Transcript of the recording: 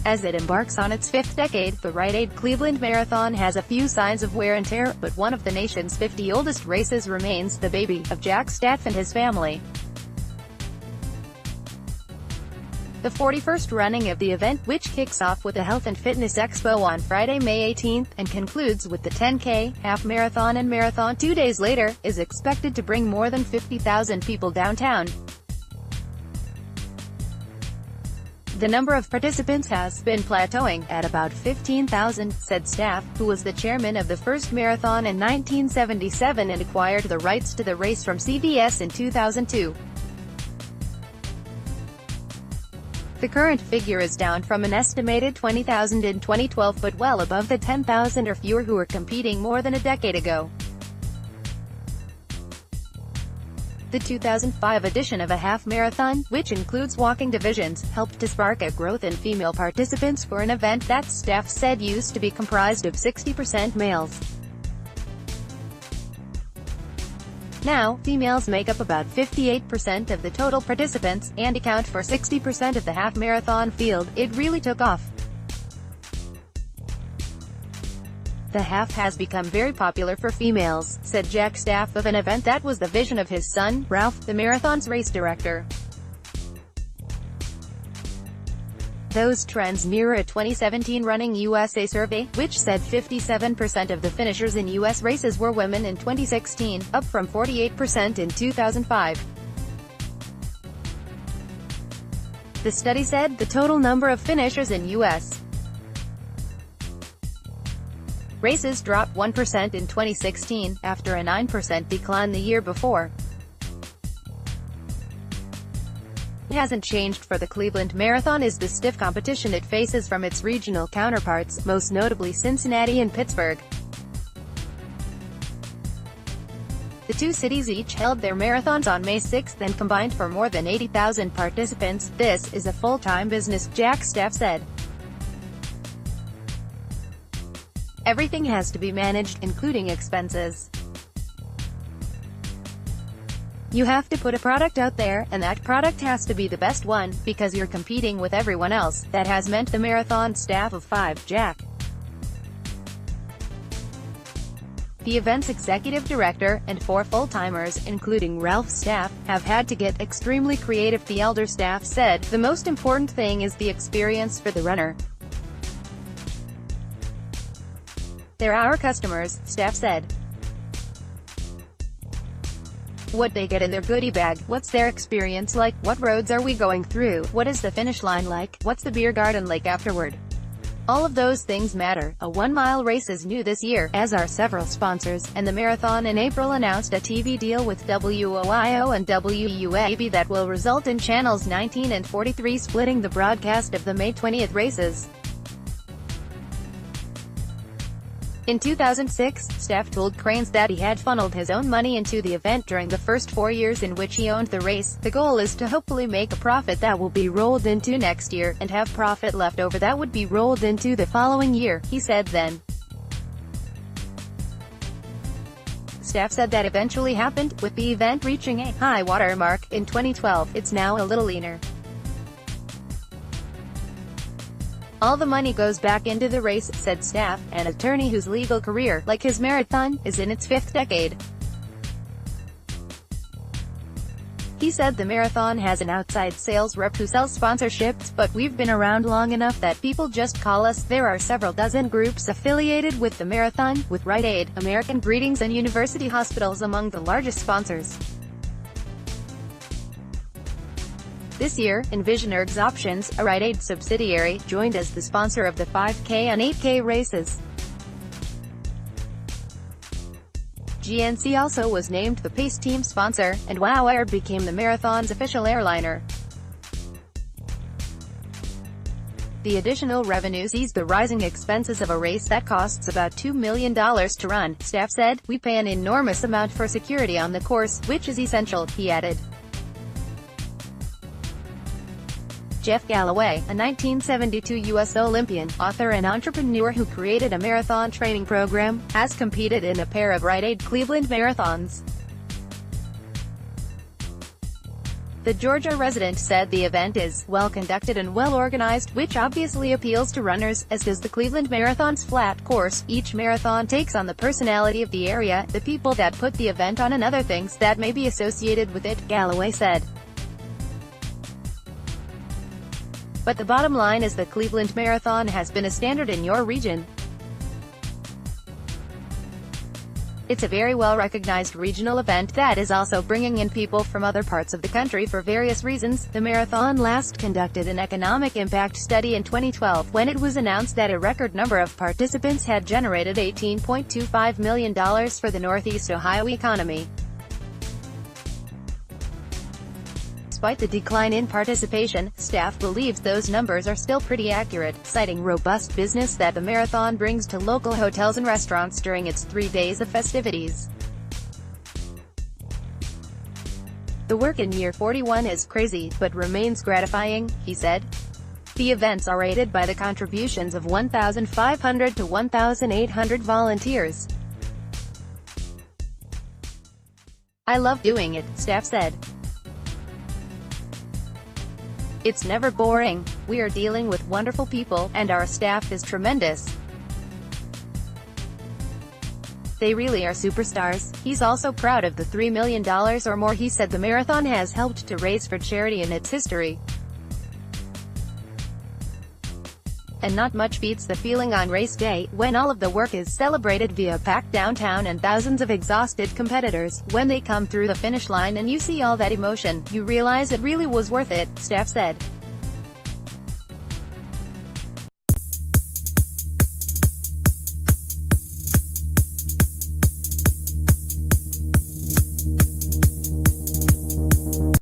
As it embarks on its fifth decade, the Rite Aid Cleveland Marathon has a few signs of wear and tear, but one of the nation's 50 oldest races remains the baby of Jack Staph and his family. The 41st running of the event, which kicks off with a health and fitness expo on Friday, May 18th, and concludes with the 10K, half marathon and marathon 2 days later, is expected to bring more than 50,000 people downtown. The number of participants has been plateauing at about 15,000, said Staph, who was the chairman of the first marathon in 1977 and acquired the rights to the race from CBS in 2002. The current figure is down from an estimated 20,000 in 2012 but well above the 10,000 or fewer who were competing more than a decade ago. The 2005 edition of a half marathon, which includes walking divisions, helped to spark a growth in female participants for an event that Staph said used to be comprised of 60% males. Now, females make up about 58% of the total participants, and account for 60% of the half-marathon field. It really took off. The half has become very popular for females, said Jack Staph of an event that was the vision of his son, Ralph, the marathon's race director. Those trends mirror a 2017 Running USA survey, which said 57% of the finishers in U.S. races were women in 2016, up from 48% in 2005. The study said the total number of finishers in U.S. races dropped 1% in 2016, after a 9% decline the year before. It hasn't changed for the Cleveland Marathon is the stiff competition it faces from its regional counterparts, most notably Cincinnati and Pittsburgh. The two cities each held their marathons on May 6th and combined for more than 80,000 participants. This is a full-time business, Jack Staph said. Everything has to be managed, including expenses. You have to put a product out there, and that product has to be the best one, because you're competing with everyone else. That has meant the marathon staff of 5, Jack. The event's executive director, and 4 full-timers, including Ralph Staph, have had to get extremely creative. The elder Staph said, "The most important thing is the experience for the runner. They're our customers," Staph said. What they get in their goodie bag, what's their experience like, what roads are we going through, what is the finish line like, what's the beer garden like afterward. All of those things matter. A 1-mile race is new this year, as are several sponsors, and the marathon in April announced a TV deal with WOIO and WUAB that will result in channels 19 and 43 splitting the broadcast of the May 20th races. In 2006, Staph told Crain's that he had funneled his own money into the event during the first 4 years in which he owned the race. The goal is to hopefully make a profit that will be rolled into next year, and have profit left over that would be rolled into the following year, he said then. Staph said that eventually happened, with the event reaching a high water mark in 2012. It's now a little leaner. All the money goes back into the race, said Staph, an attorney whose legal career, like his marathon, is in its 5th decade. He said the marathon has an outside sales rep who sells sponsorships, but we've been around long enough that people just call us. There are several dozen groups affiliated with the marathon, with Rite Aid, American Greetings and University Hospitals among the largest sponsors. This year, Envisioner's Options, a Rite Aid subsidiary, joined as the sponsor of the 5K and 8K races. GNC also was named the Pace team sponsor, and WOW Air became the marathon's official airliner. The additional revenues ease the rising expenses of a race that costs about $2 million to run, Staph said. We pay an enormous amount for security on the course, which is essential, he added. Jeff Galloway, a 1972 U.S. Olympian, author and entrepreneur who created a marathon training program, has competed in a pair of Rite Aid Cleveland Marathons. The Georgia resident said the event is well-conducted and well-organized, which obviously appeals to runners, as does the Cleveland Marathon's flat course. Each marathon takes on the personality of the area, the people that put the event on and other things that may be associated with it, Galloway said. But the bottom line is the Cleveland Marathon has been a standard in your region. It's a very well-recognized regional event that is also bringing in people from other parts of the country for various reasons. The marathon last conducted an economic impact study in 2012, when it was announced that a record number of participants had generated $18.25 million for the Northeast Ohio economy. Despite the decline in participation, Staph believes those numbers are still pretty accurate, citing robust business that the marathon brings to local hotels and restaurants during its 3 days of festivities. The work in year 41 is crazy, but remains gratifying, he said. The events are aided by the contributions of 1,500 to 1,800 volunteers. I love doing it, Staph said. It's never boring. We are dealing with wonderful people, and our staff is tremendous. They really are superstars. He's also proud of the $3 million or more he said the marathon has helped to raise for charity in its history. And not much beats the feeling on race day, when all of the work is celebrated via packed downtown and thousands of exhausted competitors. When they come through the finish line and you see all that emotion, you realize it really was worth it, Staph said.